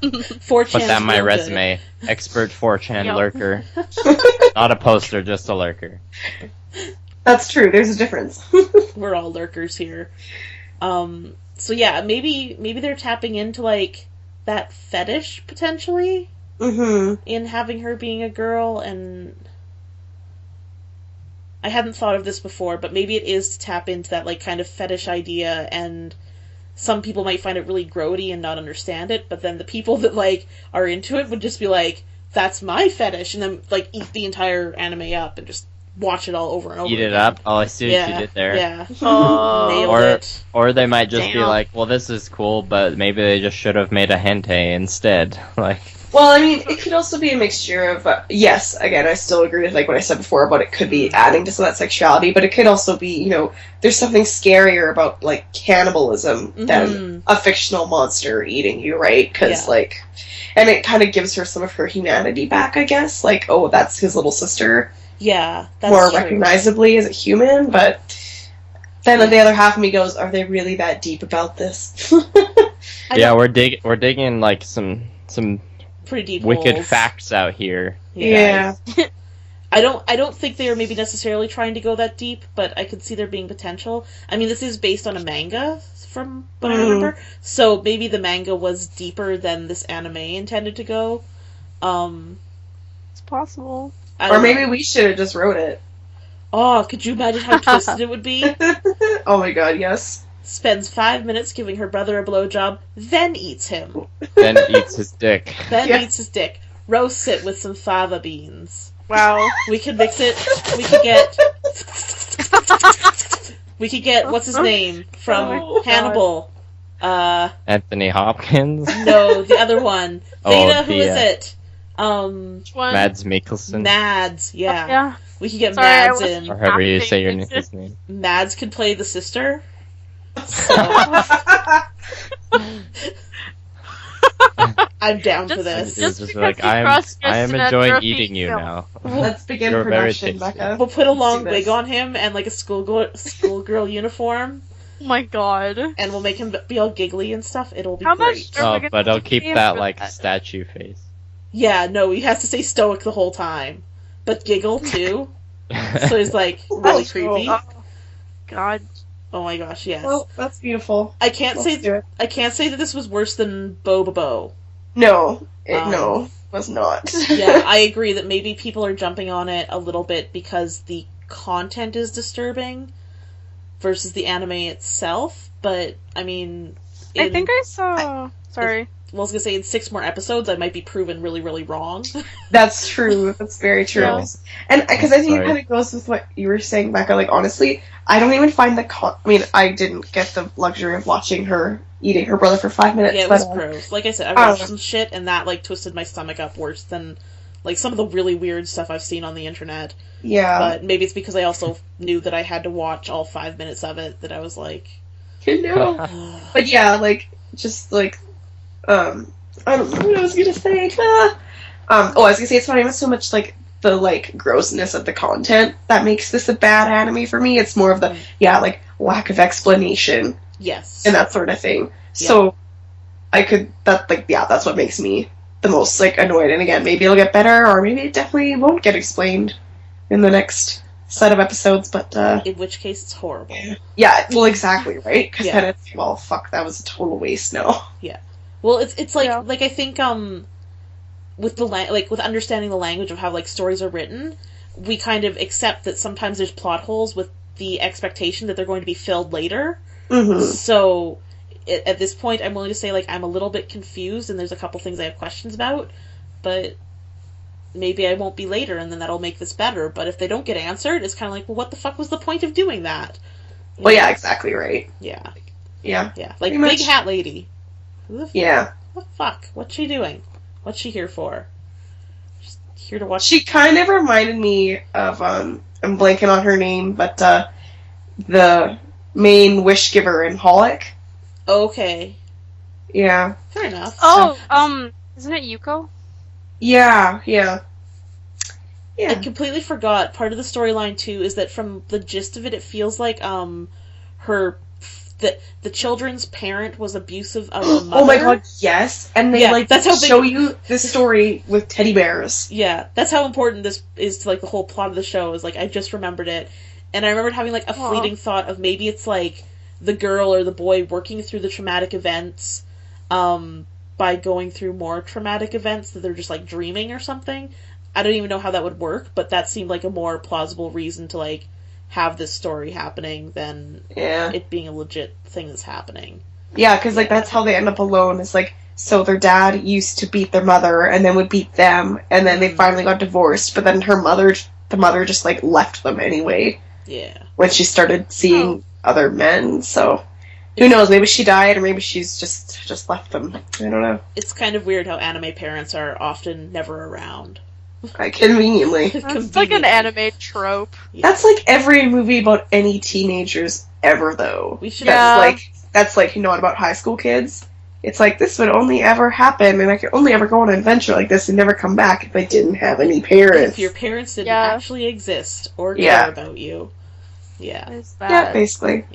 4chan. Put that on my resume. Expert 4chan lurker. Not a poster, just a lurker. That's true. There's a difference. We're all lurkers here. So yeah, maybe they're tapping into, like, that fetish, potentially? In having her being a girl, and... I hadn't thought of this before, but maybe it is to tap into that, like, kind of fetish idea, and some people might find it really grody and not understand it, but then the people that, like, are into it would just be like, that's my fetish, and then, like, eat the entire anime up and just watch it all over and over Eat it again. up? Oh, I see what you did there. Yeah. Oh. Nailed it. Or they might just be Damn. like, well, this is cool, but maybe they just should have made a hentai instead. Like... Well, I mean, it could also be a mixture of, yes, again, I still agree with, like, what I said before about it could be adding to some of that sexuality, but it could also be, you know, there's something scarier about, like, cannibalism than a fictional monster eating you, right? Because, like, and it kind of gives her some of her humanity back, I guess. Like, oh, that's his little sister. Yeah, that's more true. recognizably as a human, but then the other half of me goes, are they really that deep about this? Yeah, we're digging, like, some pretty deep wicked holes. facts out here. Yeah. I don't think they are maybe necessarily trying to go that deep, but I could see there being potential. I mean, this is based on a manga, from what I remember, so maybe the manga was deeper than this anime intended to go. It's possible. Or maybe we should have just wrote it. Oh, could you imagine how twisted it would be? Oh my god, yes. spends 5 minutes giving her brother a blowjob, then eats him. Then eats his dick. Then Yeah. eats his dick. Roasts it with some fava beans. Wow. We could mix it. We could get. We could get what's his name from Oh my God. Hannibal. Anthony Hopkins. No, the other one. Oh, Theta, who the, is it? Which one? Mads Mikkelsen. Mads. Yeah. Yeah. We could get Sorry, I Mads wasn't- in. Or however you say Acting his name. Mads could play the sister. So I'm down for Just- this. It's Just just because like he I crossed am just enjoying enough eating you film. now. Let's begin You're very production, tasty. Becca. We'll put a long Let's do wig this. on him and like a schoolgirl uniform, Oh my god. and we'll make him be all giggly and stuff. It'll be How great. much- Are we Oh, gonna but have I'll to keep pay him that for like that? statue face. Yeah, no, he has to stay stoic the whole time, but giggle too. So he's like really Oh, creepy. Oh, god. Oh my gosh, yes. Well, that's beautiful. I can't Let's say do it. I can't say that this was worse than Boba. No, Um, no, was not. Yeah, I agree that maybe people are jumping on it a little bit because the content is disturbing versus the anime itself. But I mean, I think I saw. Sorry. I was gonna say in 6 more episodes, I might be proven really, really wrong. That's true. That's very true. Yeah. And because I think it Sorry. kind of goes with what you were saying, Becca. Like honestly, I don't even find the I mean, I didn't get the luxury of watching her eating her brother for 5 minutes. Yeah, it but, was gross. Like I said, I watched some shit, and that like twisted my stomach up worse than like some of the really weird stuff I've seen on the internet. yeah. But maybe it's because I also knew that I had to watch all 5 minutes of it that I was like, No. But yeah, like just like I don't know what I was gonna say. I was gonna say it's not even so much like the like grossness of the content that makes this a bad anime for me. It's more of the like lack of explanation yes, and that sort of thing. So I could that's what makes me the most like annoyed. And again, maybe it'll get better, or maybe it definitely won't get explained in the next set of episodes. But in which case it's horrible. yeah, well, exactly, right? Because Yeah. then it's well, fuck, that was a total waste now. Well, it's like Yeah. like I think with the with understanding the language of how like stories are written, we kind of accept that sometimes there's plot holes with the expectation that they're going to be filled later. Mm-hmm. So at this point, I'm willing to say like I'm a little bit confused, and there's a couple things I have questions about, but maybe I won't be later, and then that'll make this better. But if they don't get answered, it's kind of like, well, what the fuck was the point of doing that? You Well, know? yeah, exactly right. Yeah, Yeah, like Pretty Big much. Hat Lady. Who the yeah. What the fuck? What's she doing? What's she here for? She's here to watch. She kind of reminded me of I'm blanking on her name, but the main wish giver in Holic. Okay, Yeah, fair enough. Oh, isn't it Yuko? yeah. I Yeah. completely forgot. Part of the storyline too is that from the gist of it, it feels like her the children's parent was abusive of the mother. Oh my god, yes. And they Yeah, that's how big- show you this story with teddy bears. Yeah, that's how important this is to like the whole plot of the show. Is like I just remembered it, and I remembered having like a Aw. fleeting thought of maybe it's like the girl or the boy working through the traumatic events, by going through more traumatic events that they're just like dreaming or something. I don't even know how that would work, but that seemed like a more plausible reason to like have this story happening than Yeah. it being a legit thing that's happening. Yeah, because like that's how they end up alone. It's like so their dad used to beat their mother and then would beat them, and then they finally got divorced. But then the mother just like left them anyway Yeah. when she started seeing other men. So who knows? Maybe she died, or maybe she's just left them. I don't know. It's kind of weird how anime parents are often never around. Conveniently, That's like an anime trope. that's like every movie about any teenagers ever, though. We should Yeah. That's like about high school kids. It's like this would only ever happen, and I could only ever go on an adventure like this and never come back if I didn't have any parents. if your parents didn't Yeah. actually exist or care Yeah. about you. Yeah. Is Yeah, that? basically.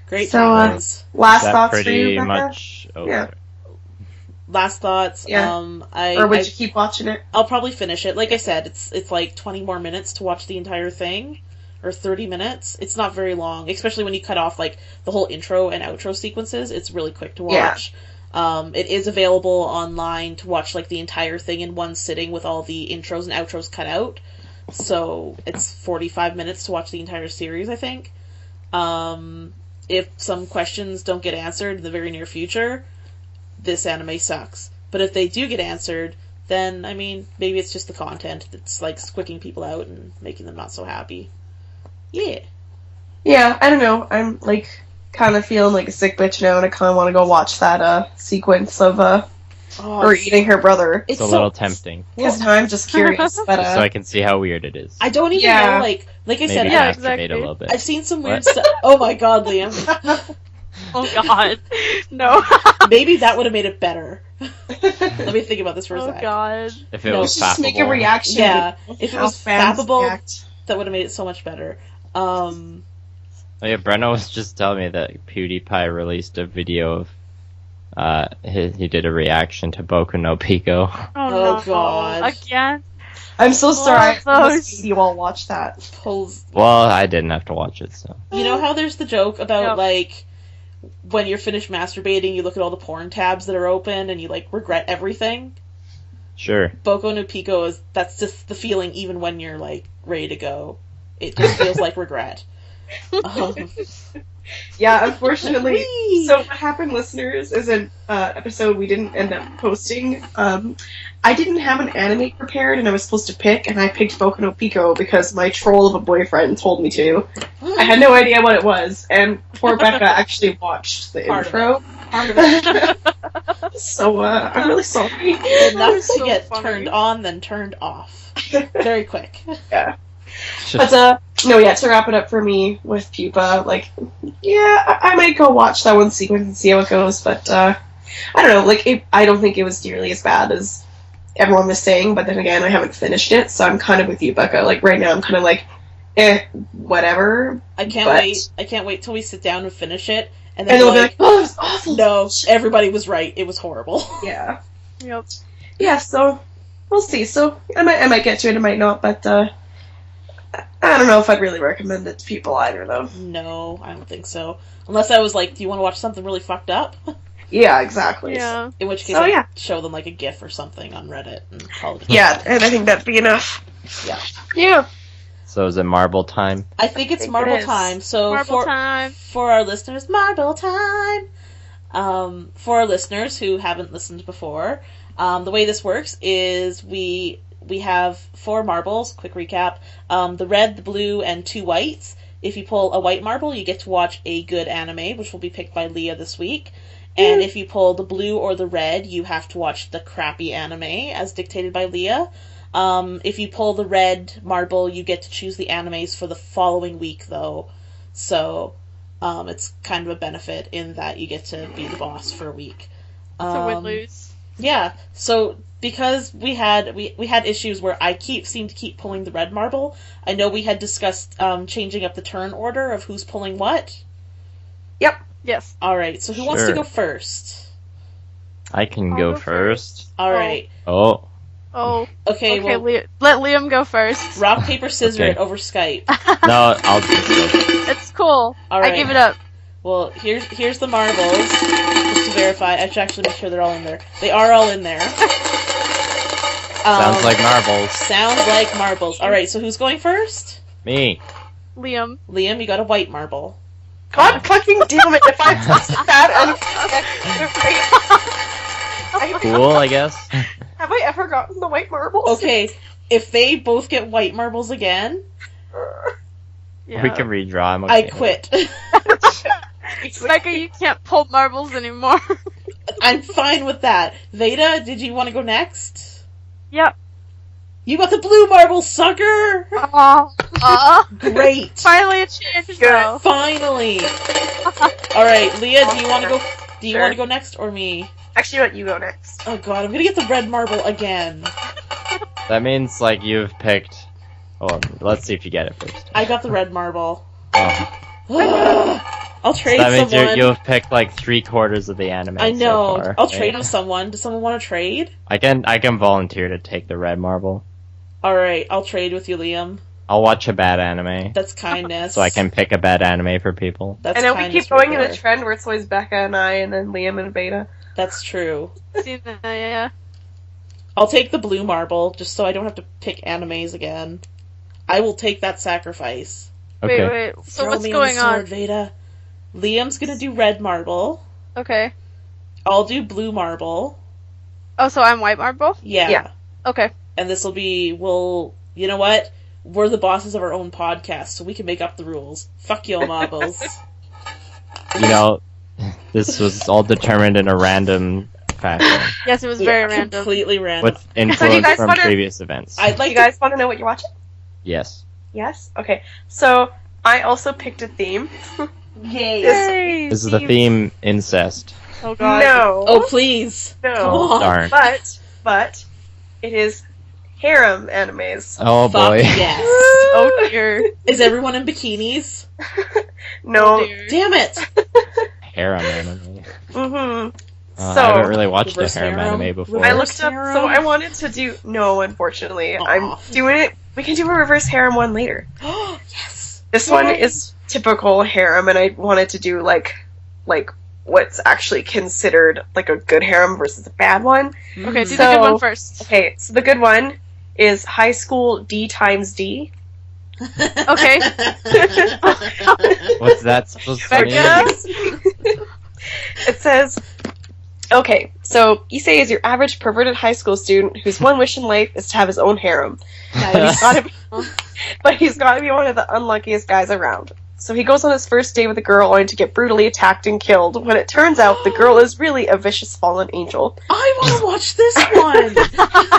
Great So, times. Last That thoughts for pretty you, Becca? much over. Yeah. Last thoughts. Yeah. I Or would you keep watching it? I'll probably finish it. Like I said, it's like 20 more minutes to watch the entire thing. Or 30 minutes. It's not very long, especially when you cut off like the whole intro and outro sequences. It's really quick to watch. It is available online to watch like the entire thing in one sitting with all the intros and outros cut out. So it's 45 minutes to watch the entire series, I think. if some questions don't get answered in the very near future, this anime sucks. But if they do get answered, then, I mean, maybe it's just the content that's, like, squicking people out and making them not so happy. Yeah. Yeah, I don't know. I'm, like, kind of feeling like a sick bitch now, and I kind of want to go watch that sequence of her eating her brother. It's a little tempting. Because now I'm just curious. But, so I can see how weird it is. I don't even know, like I said, yeah, exactly. A little bit. I've seen some weird stuff. Oh my god, Liam. Oh god. No. Maybe that would have made it better. Let me think about this for a sec. Oh god. If it was just make a reaction. Yeah, if it was fappable, react. that would have made it so much better. Oh yeah, Brenna was just telling me that PewDiePie released a video of he did a reaction to Boku no Pico. Oh, no. God. Again? I'm so sorry. Love I those. made you all watch that. Well, I didn't have to watch it, so. You know how there's the joke about, Yep. like, when you're finished masturbating, you look at all the porn tabs that are open and you, like, regret everything? Sure. Boku no Pico that's just the feeling even when you're, like, ready to go. It just feels like regret. Yeah, unfortunately. Whee! So what happened, listeners, is an episode we didn't end up posting. I didn't have an anime prepared, and I was supposed to pick, and I picked Boku no Pico because my troll of a boyfriend told me to. I had no idea what it was, and poor Becca actually watched the intro. Part of it. So I'm really sorry. Enough to so get funny. turned on, then turned off. Very quick. Yeah. But, no, yeah, to wrap it up for me with Pupa, like, yeah, I might go watch that one sequence and see how it goes, but, I don't know, like, I don't think it was nearly as bad as everyone was saying, but then again, I haven't finished it, so I'm kind of with you, Becca. Like, right now, I'm kind of like, whatever. I can't but- wait. I can't wait till we sit down and finish it, and And then they'll be be like, like, oh, it's awful. no, everybody was right. It was horrible. Yeah. Yep. Yeah, so, we'll see. So, I might get to it, I might not, but, I don't know if I'd really recommend it to people either, though. No, I don't think so. Unless I was like, do you want to watch something really fucked up? Yeah, exactly. Yeah. In which case, Oh, I'd yeah. show them like a GIF or something on Reddit and call it. Yeah, and I think that'd be enough. Yeah. Yeah. So is it marble time? I think it's think marble it is. time. So Marble time. for our listeners, marble time. For our listeners who haven't listened before, the way this works is we have 4 marbles. Quick recap: the red, the blue, and 2 whites. If you pull a white marble, you get to watch a good anime, which will be picked by Leah this week. And if you pull the blue or the red, you have to watch the crappy anime, as dictated by Leah. If you pull the red marble, you get to choose the animes for the following week, though. So, it's kind of a benefit in that you get to be the boss for a week. So win-lose. Yeah, so because we had issues where I seem to keep pulling the red marble, I know we had discussed changing up the turn order of who's pulling what. Yep. Yes. Alright, so who wants to Sure. go first? I can I'll go go first. Alright. Oh. Oh. Okay, Okay, well, let Liam go first. rock, paper, scissors Okay. it over Skype. No, I'll just go. It's cool. Alright. I give it up. Well, here's the marbles. Just to verify, I should actually make sure they're all in there. They are all in there. Sounds like marbles. Sounds like marbles. Alright, so who's going first? Me. Liam. Liam, you got a white marble. God fucking damn it, if I posted that and Cool, I guess. have I ever gotten the white marbles? Okay, if they both get white marbles again, Yeah. We can redraw. I'm okay. I quit. Becca, you can't pull marbles anymore. I'm fine with that. Veda, did you want to go next? Yep. You got the blue marble, sucker! Great. Finally a change, though. Finally. Alright, Leah, do you want to go? Do you Sure. want to go next or me? Actually, what, you go next. Oh god, I'm gonna get the red marble again. That means, like, you've picked... Oh, let's see if you get it first. I got the red marble. Oh. I'll So trade that means someone. you've picked, like, 3/4 of the anime I know. so far, I'll right? trade with someone. Does someone want to trade? I can volunteer to take the red marble. Alright, I'll trade with you, Liam. I'll watch a bad anime. That's kindness. So I can pick a bad anime for people. That's And then we kindness keep going right in a there. trend where it's always Becca and I, and then Liam and Beta. That's true. See that, yeah. I'll take the blue marble, just so I don't have to pick animes again. I will take that sacrifice. Okay. Wait. So Throw what's me going the sword, on? Veda. Liam's gonna do red marble. Okay. I'll do blue marble. Oh, so I'm white marble? Yeah. Okay. And this will be, you know what? We're the bosses of our own podcast, so we can make up the rules. Fuck you, marbles. You know, this was all determined in a random fashion Yes, it was very random. Completely random. with influence guys from wanna- previous events. I'd like You guys want to know what you're watching? Yes. Yes? Okay. So, I also picked a theme. Yay. Yay! This is the theme incest. Oh god. No. Oh, please. No. Come on. Darn. But, it is harem animes. Oh Fuck boy. yes. Oh dear. Is everyone in bikinis? No. Oh dear. Damn it. Harem anime. Mm-hmm. I So, haven't really watched a reverse harem harem? anime before. I looked up, harem? so I wanted to do, no, unfortunately. Aw. I'm doing it, we can do a reverse harem one later. Yes. This one is typical harem, and I wanted to do, like, what's actually considered, like, a good harem versus a bad one. Okay, do the So- good one first. Okay, so the good one is high school D times D. Okay. What's that supposed to mean? Becca? It says, okay, so Issei is your average perverted high school student whose one wish in life is to have his own harem. But he's gotta be one of the unluckiest guys around. So he goes on his first date with a girl only to get brutally attacked and killed, when it turns out the girl is really a vicious fallen angel. I want to watch this one.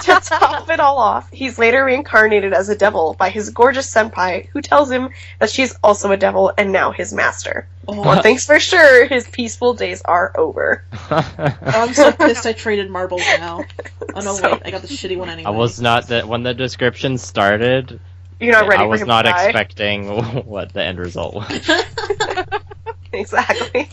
To top it all off, he's later reincarnated as a devil by his gorgeous senpai, who tells him that she's also a devil and now his master. One thing's for sure, his peaceful days are over. Oh, I'm so pissed I traded marbles now. Oh no, So- wait, I got the shitty one anyway. I was not that when the description started. You're not ready I for was him not to die. expecting what the end result was. Exactly.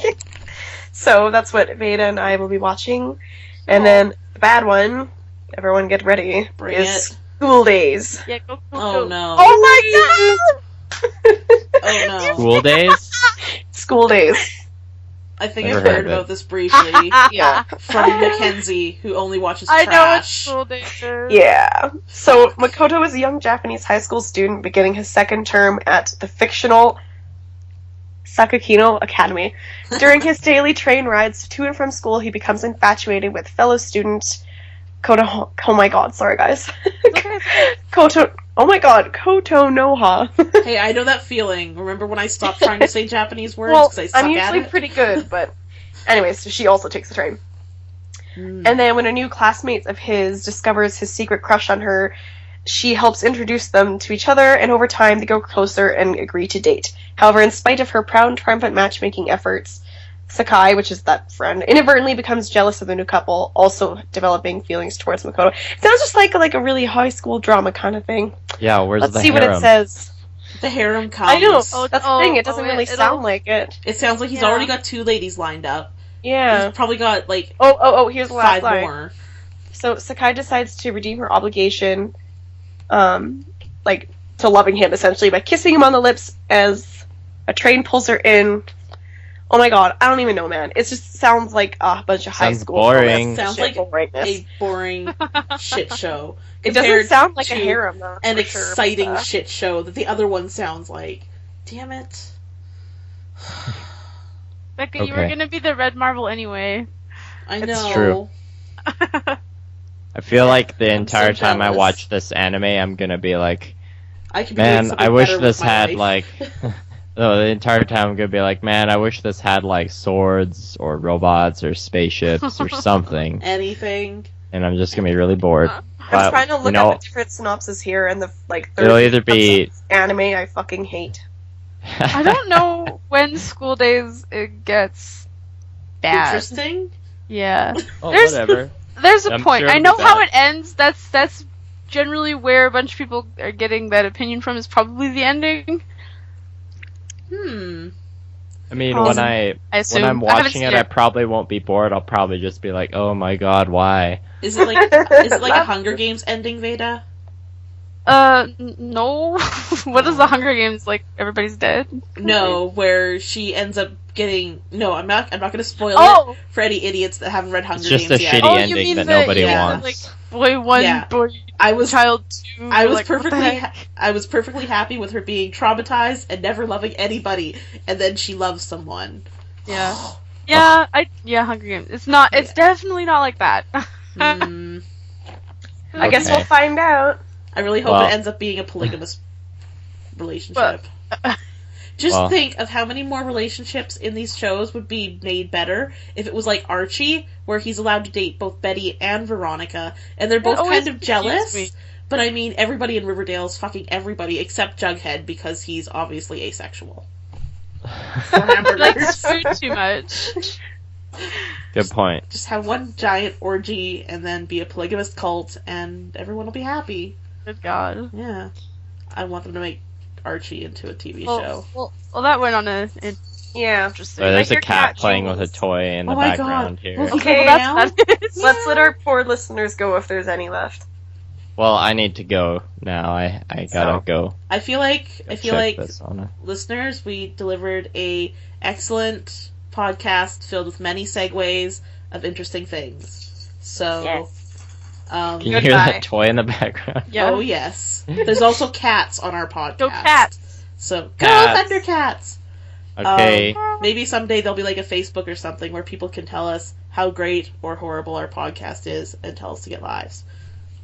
So that's what Veda and I will be watching. And Aw. then the bad one, everyone get ready, Bring is it. School Days. Yeah, go. Oh no. Oh my god! Oh no. School days? School Days. I think Never I've heard heard of it. about this briefly Yeah. from Mackenzie, who only watches I trash. know it's school days. Yeah. So Makoto is a young Japanese high school student beginning his second term at the fictional Sakakino Academy. During his daily train rides to and from school, he becomes infatuated with fellow student Koto. Oh my god, sorry guys. Koto. Oh my god, Koto Noha. Hey, I know that feeling. Remember when I stopped trying to say Japanese words Well, because I suck I'm at usually it? pretty good, but anyways, so she also takes the train. Mm. And then when a new classmate of his discovers his secret crush on her, she helps introduce them to each other, and over time they go closer and agree to date. However, in spite of her proud and triumphant matchmaking efforts, Sakai, which is that friend, inadvertently becomes jealous of the new couple, also developing feelings towards Makoto. It sounds just like a really high school drama kind of thing. Yeah, where's Let's the see harem? what it says. The harem comes. I know, Oh, that's the thing, it doesn't really sound like it. It sounds like he's Yeah. already got 2 ladies lined up. Yeah. He's probably got, like, Here's the last 5 line. more. So Sakai decides to redeem her obligation, to loving him essentially by kissing him on the lips as a train pulls her in. Oh my god, I don't even know, man. It just sounds like a bunch of high Sounds school boring. romance Sounds shit like boringness. A boring shit show. It doesn't compared sound like a to harem, though. An for sure, but, exciting shit show that the other one sounds like. Damn it. Becca, you were Okay. gonna be the red marble anyway. I It's know. true. I feel like the I'm entire so time I jealous. watch this anime, I'm gonna be like, I could be doing man, something I wish better this with my had life. like. No, the entire time I'm gonna be like, man, I wish this had like swords or robots or spaceships or something, anything. and I'm just gonna be really bored. I'm But, trying to look you know, at the different synopses here, and the third it'll either be anime I fucking hate. I don't know when school days it gets bad. Interesting. Yeah. Oh, There's- whatever. There's a I'm point. sure I it'll know be how bad. it ends. That's generally where a bunch of people are getting that opinion from. Is probably the ending. I mean, Oh, when I assume. when I'm I haven't watching seen it, I probably won't be bored. I'll probably just be like, oh my god, why? Is it like a Hunger Games ending, Veda? No. What is the Hunger Games like? Everybody's dead. No, where she ends up getting. No, I'm not going to spoil Oh. it for any idiots that haven't read Hunger It's just Games a yet. shitty Oh, you ending mean that the- nobody yeah, wants. Like boy one, Yeah. boy I was child 2. I was like, what the perfectly heck? I was perfectly happy with her being traumatized and never loving anybody, and then she loves someone. Yeah. Yeah, Hunger Games. It's not. It's definitely not like that. Mm, I guess Okay. we'll find out. I really hope Well- it ends up being a polygamous relationship. Just Well- think of how many more relationships in these shows would be made better if it was like Archie, where he's allowed to date both Betty and Veronica, and they're both always kind of confused jealous. me. But I mean, everybody in Riverdale is fucking everybody except Jughead because he's obviously asexual. For hamburgers. Likes food too much. Good point. Just have one giant orgy and then be a polygamous cult, and everyone will be happy. Good God. Yeah, I want them to make Archie into a TV show. Well, that went on a Yeah. interesting. So there's Like a your cat cat playing with a Jules. toy in the Oh my background God. here. Well, Okay, now? that is. Let's let our poor listeners go if there's any left. Well, I need to go now. I gotta So- go. I feel like Check this on it. listeners, we delivered a excellent podcast filled with many segues of interesting things. So, Can you hear Goodbye. that toy in the background? Yeah. oh yes, there's also cats on our podcast. Go cats. So Cats. go Thundercats. Okay. Maybe someday there'll be like a Facebook or something where people can tell us how great or horrible our podcast is and tell us to get lives.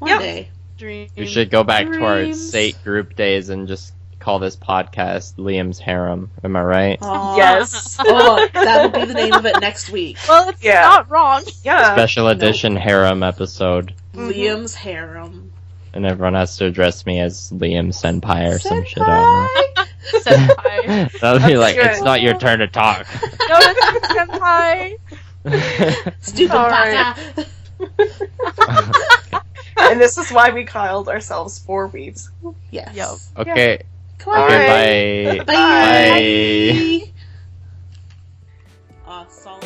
One Yep. day. Dream. We should go back to our Dreams. state group days and just call this podcast Liam's Harem. Am I right? Aw. Yes. Oh, that'll be the name of it next week. Well, it's Yeah. not wrong. Yeah. Special edition harem episode. Liam's harem. And everyone has to address me as Liam Senpai or some shit. I Senpai. Senpai. don't know. That'll be like, good. it's not your turn to talk. No, it's senpai. Stupid Alright. baka. And this is why we called ourselves Four Weaves. Yes. Yup. Okay. Come on. Alright. Okay, bye. Bye. Bye. Solid.